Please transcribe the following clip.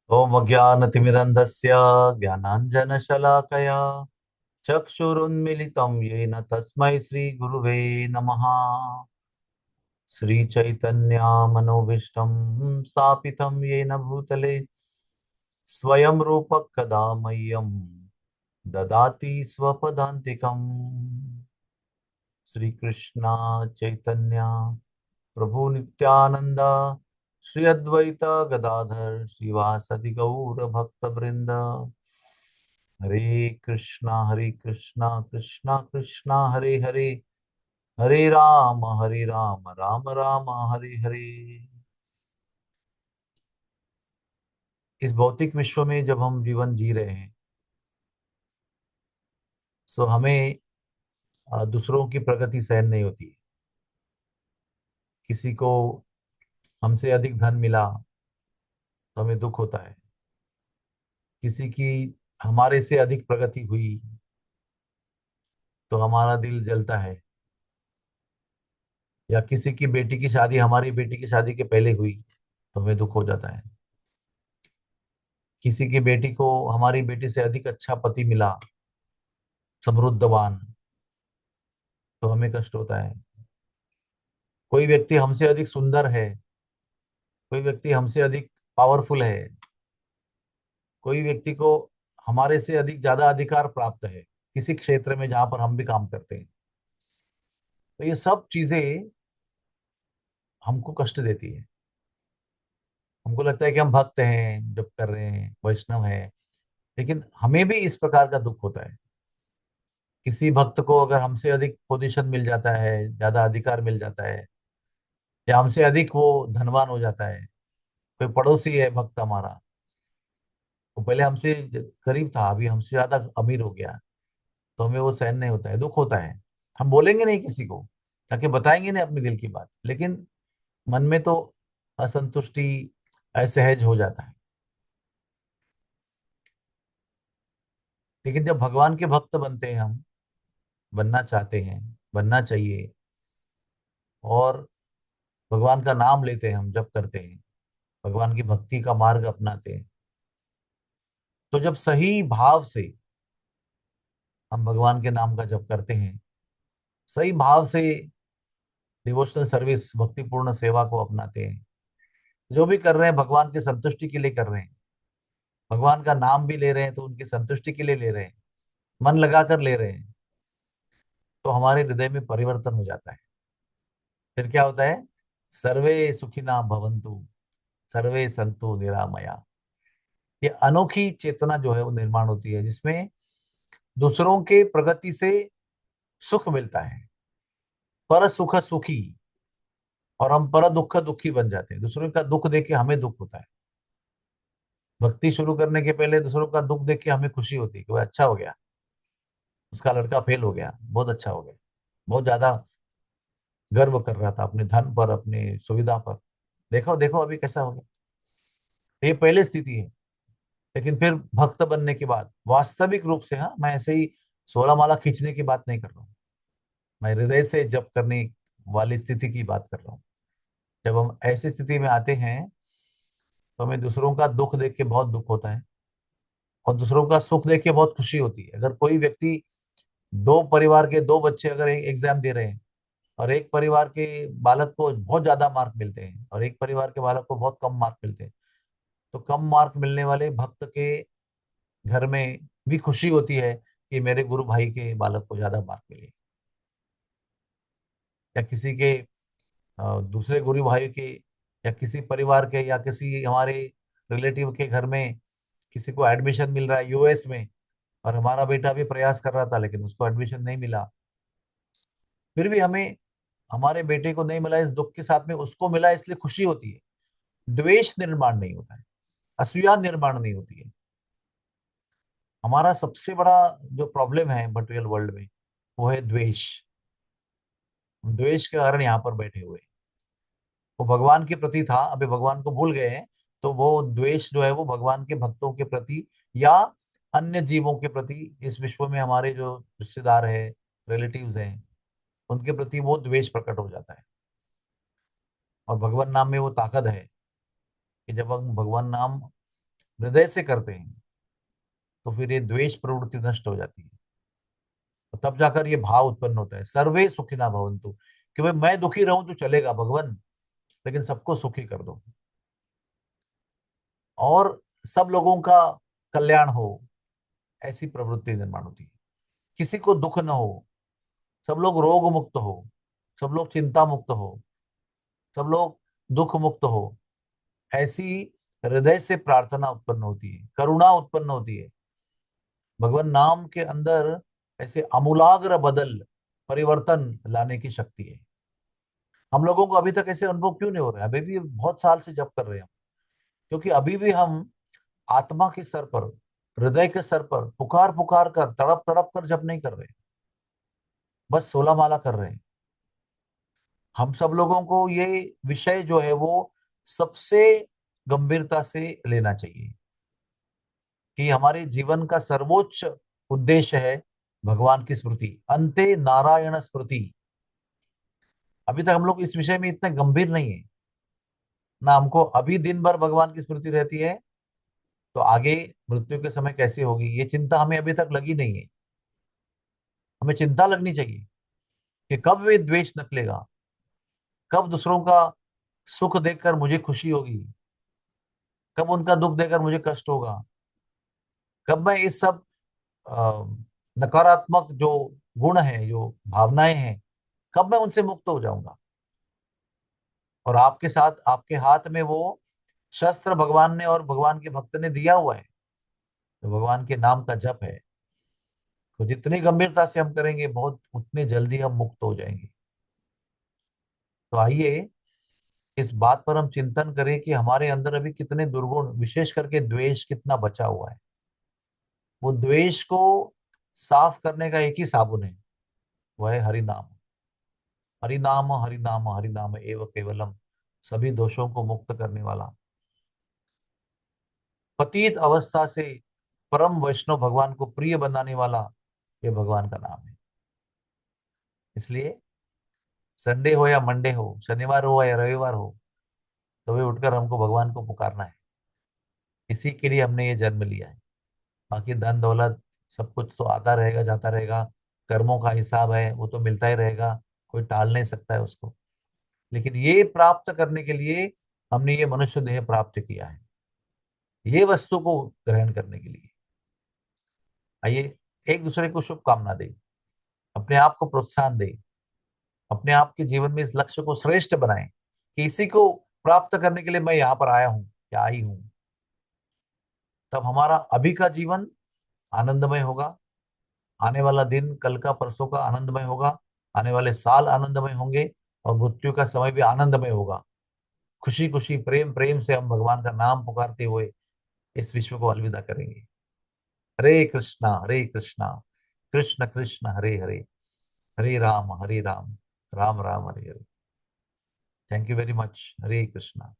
ओम अज्ञानतिमिरन्धस्य ज्ञानाञ्जनशलाकया चक्षुरुन्मिलितं येन तस्मै श्रीगुरुवे नमः। श्रीचैतन्यमनोभीष्टं स्थापितं येन भूतले स्वयं रूपः कदा मह्यं ददाति स्वपदान्तिकम्। श्रीकृष्ण चैतन्य प्रभु नित्यानंद श्री अद्वैत गदाधर श्रीवासदि गौर भक्त वृंद। हरे कृष्णा कृष्णा कृष्णा हरे हरे, हरे राम राम राम हरे हरे। इस भौतिक विश्व में जब हम जीवन जी रहे हैं, तो हमें दूसरों की प्रगति सहन नहीं होती है। किसी को हमसे अधिक धन मिला तो हमें दुख होता है। किसी की हमारे से अधिक प्रगति हुई तो हमारा दिल जलता है। या किसी की बेटी की शादी हमारी बेटी की शादी के पहले हुई तो हमें दुख हो जाता है। किसी की बेटी को हमारी बेटी से अधिक अच्छा पति मिला, समृद्धवान, तो हमें कष्ट होता है। कोई व्यक्ति हमसे अधिक सुंदर है, कोई व्यक्ति हमसे अधिक पावरफुल है, कोई व्यक्ति को हमारे से अधिक ज्यादा अधिकार प्राप्त है किसी क्षेत्र में जहां पर हम भी काम करते हैं, तो ये सब चीजें हमको कष्ट देती है। हमको लगता है कि हम भक्त हैं, जप कर रहे हैं, वैष्णव हैं, लेकिन हमें भी इस प्रकार का दुख होता है। किसी भक्त को अगर हमसे अधिक पोजीशन मिल जाता है, ज्यादा अधिकार मिल जाता है, या हमसे अधिक वो धनवान हो जाता है। कोई पड़ोसी है भक्त हमारा, वो पहले हमसे गरीब था, अभी हमसे ज्यादा अमीर हो गया, तो हमें वो सहन नहीं होता है, दुख होता है। हम बोलेंगे नहीं किसी को, ताकि बताएंगे नहीं अपने दिल की बात, लेकिन मन में तो असंतुष्टि, असहज हो जाता है। लेकिन जब भगवान के भक्त बनते हैं हम, बनना चाहते हैं, बनना चाहिए, और भगवान का नाम लेते हैं, हम जप करते हैं, भगवान की भक्ति का मार्ग अपनाते हैं, तो जब सही भाव से हम भगवान के नाम का जप करते हैं, सही भाव से डिवोशनल सर्विस, भक्तिपूर्ण सेवा को अपनाते हैं, जो भी कर रहे हैं भगवान की संतुष्टि के लिए कर रहे हैं, भगवान का नाम भी ले रहे हैं तो उनकी संतुष्टि के लिए ले रहे हैं, मन लगाकर ले रहे हैं, तो हमारे हृदय में परिवर्तन हो जाता है। फिर क्या होता है? सर्वे सुखिना भवन्तु, सर्वे संतु निरामया। ये अनोखी चेतना जो है वो निर्माण होती है, जिसमें दूसरों के प्रगति से सुख मिलता है। पर सुख सुखी, और हम पर दुख दुखी बन जाते हैं। दूसरों का दुख देख के हमें दुख होता है। भक्ति शुरू करने के पहले दूसरों का दुख देख के हमें खुशी होती है कि वह अच्छा हो गया, उसका लड़का फेल हो गया, बहुत अच्छा हो गया। बहुत ज्यादा गर्व कर रहा था अपने धन पर, अपनी सुविधा पर, देखो देखो अभी कैसा हो गया। ये पहले स्थिति है। लेकिन फिर भक्त बनने के बाद वास्तविक रूप से, हाँ, मैं ऐसे ही 16 माला खींचने की बात नहीं कर रहा हूँ, मैं हृदय से जप करने वाली स्थिति की बात कर रहा हूँ। जब हम ऐसी स्थिति में आते हैं, तो हमें दूसरों का दुख देख के बहुत दुख होता है, और दूसरों का सुख देख के बहुत खुशी होती है। अगर कोई व्यक्ति, दो परिवार के दो बच्चे अगर एक एग्जाम दे रहे हैं, और एक परिवार के बालक को बहुत ज्यादा मार्क मिलते हैं और एक परिवार के बालक को बहुत कम मार्क मिलते हैं, तो कम मार्क मिलने वाले भक्त के घर में भी खुशी होती है कि मेरे गुरु भाई के बालक को ज्यादा मार्क मिले। या किसी के दूसरे गुरु भाई के, या किसी परिवार के, या किसी हमारे रिलेटिव के घर में किसी को एडमिशन मिल रहा है यूएस में, और हमारा बेटा भी प्रयास कर रहा था लेकिन उसको एडमिशन नहीं मिला, फिर भी हमें हमारे बेटे को नहीं मिला इस दुख के साथ में उसको मिला इसलिए खुशी होती है। द्वेष निर्माण नहीं होता है, असूया निर्माण नहीं होती है। हमारा सबसे बड़ा जो प्रॉब्लम है मटेरियल वर्ल्ड में, वो है द्वेष। हम द्वेष के कारण यहाँ पर बैठे हुए हैं। वो भगवान के प्रति था, अभी भगवान को भूल गए हैं, तो वो द्वेष जो है वो भगवान के भक्तों के प्रति, या अन्य जीवों के प्रति, इस विश्व में हमारे जो रिश्तेदार है, रिलेटिव्स हैं, उनके प्रति वो द्वेष प्रकट हो जाता है। और भगवान नाम में वो ताकत है कि जब हम भगवान नाम हृदय से करते हैं, तो फिर ये द्वेष प्रवृत्ति नष्ट हो जाती है। तो तब जाकर ये भाव उत्पन्न होता है, सर्वे सुखिना भवन्तु, कि भाई मैं दुखी रहूं तो चलेगा भगवान, लेकिन सबको सुखी कर दो, और सब लोगों का कल्याण हो, ऐसी प्रवृत्ति निर्माण होती है। किसी को दुख न हो, सब लोग रोग मुक्त हो, सब लोग चिंता मुक्त हो, सब लोग दुख मुक्त हो, ऐसी हृदय से प्रार्थना उत्पन्न होती है, करुणा उत्पन्न होती है। भगवान नाम के अंदर ऐसे आमूलाग्र बदल, परिवर्तन लाने की शक्ति है। हम लोगों को अभी तक ऐसे अनुभव क्यों नहीं हो रहे हैं? अभी भी बहुत साल से जप कर रहे हैं हम, क्योंकि अभी भी हम आत्मा के स्तर पर, हृदय के स्तर पर पुकार पुकार कर, तड़प तड़प कर जप नहीं कर रहे, बस 16 माला कर रहे हैं। हम सब लोगों को ये विषय जो है वो सबसे गंभीरता से लेना चाहिए, कि हमारे जीवन का सर्वोच्च उद्देश्य है भगवान की स्मृति, अंते नारायण स्मृति। अभी तक हम लोग इस विषय में इतने गंभीर नहीं है ना। हमको अभी दिन भर भगवान की स्मृति रहती है, तो आगे मृत्यु के समय कैसी होगी ये चिंता हमें अभी तक लगी नहीं है। हमें चिंता लगनी चाहिए कि कब वे द्वेष निकलेगा, कब दूसरों का सुख देखकर मुझे खुशी होगी, कब उनका दुख देखकर मुझे कष्ट होगा, कब मैं इस सब अ, नकारात्मक जो गुण है, जो भावनाएं हैं, कब मैं उनसे मुक्त हो जाऊंगा। और आपके साथ, आपके हाथ में वो शस्त्र भगवान ने और भगवान के भक्त ने दिया हुआ है, तो भगवान के नाम का जप है। तो जितनी गंभीरता से हम करेंगे, बहुत उतने जल्दी हम मुक्त हो जाएंगे। तो आइए इस बात पर हम चिंतन करें कि हमारे अंदर अभी कितने दुर्गुण, विशेष करके द्वेष कितना बचा हुआ है। वो द्वेष को साफ करने का एक ही साबुन है, वह है हरि नाम। हरि नाम, हरि नाम, हरि नाम एव केवलम, सभी दोषों को मुक्त करने वाला, पतित अवस्था से परम वैष्णव भगवान को प्रिय बनाने वाला, ये भगवान का नाम है। इसलिए संडे हो या मंडे हो, शनिवार हो या रविवार हो, तो वे उठकर हमको भगवान को पुकारना है। इसी के लिए हमने ये जन्म लिया है। बाकी धन दौलत सब कुछ तो आता रहेगा, जाता रहेगा, कर्मों का हिसाब है, वो तो मिलता ही रहेगा, कोई टाल नहीं सकता है उसको। लेकिन ये प्राप्त करने के लिए हमने ये मनुष्य देह प्राप्त किया है, ये वस्तु को ग्रहण करने के लिए। आइए एक दूसरे को शुभकामना दें, अपने आप को प्रोत्साहन दें, अपने आप के जीवन में इस लक्ष्य को श्रेष्ठ बनाएं, कि इसी को प्राप्त करने के लिए मैं यहाँ पर आया हूँ या आई हूँ। तब हमारा अभी का जीवन आनंदमय होगा, आने वाला दिन, कल का, परसों का आनंदमय होगा, आने वाले साल आनंदमय होंगे, और मृत्यु का समय भी आनंदमय होगा। खुशी खुशी, प्रेम प्रेम से हम भगवान का नाम पुकारते हुए इस विश्व को अलविदा करेंगे। हरे कृष्णा कृष्ण कृष्ण हरे हरे, हरे राम राम राम हरे हरे। Thank you very much. हरे कृष्णा।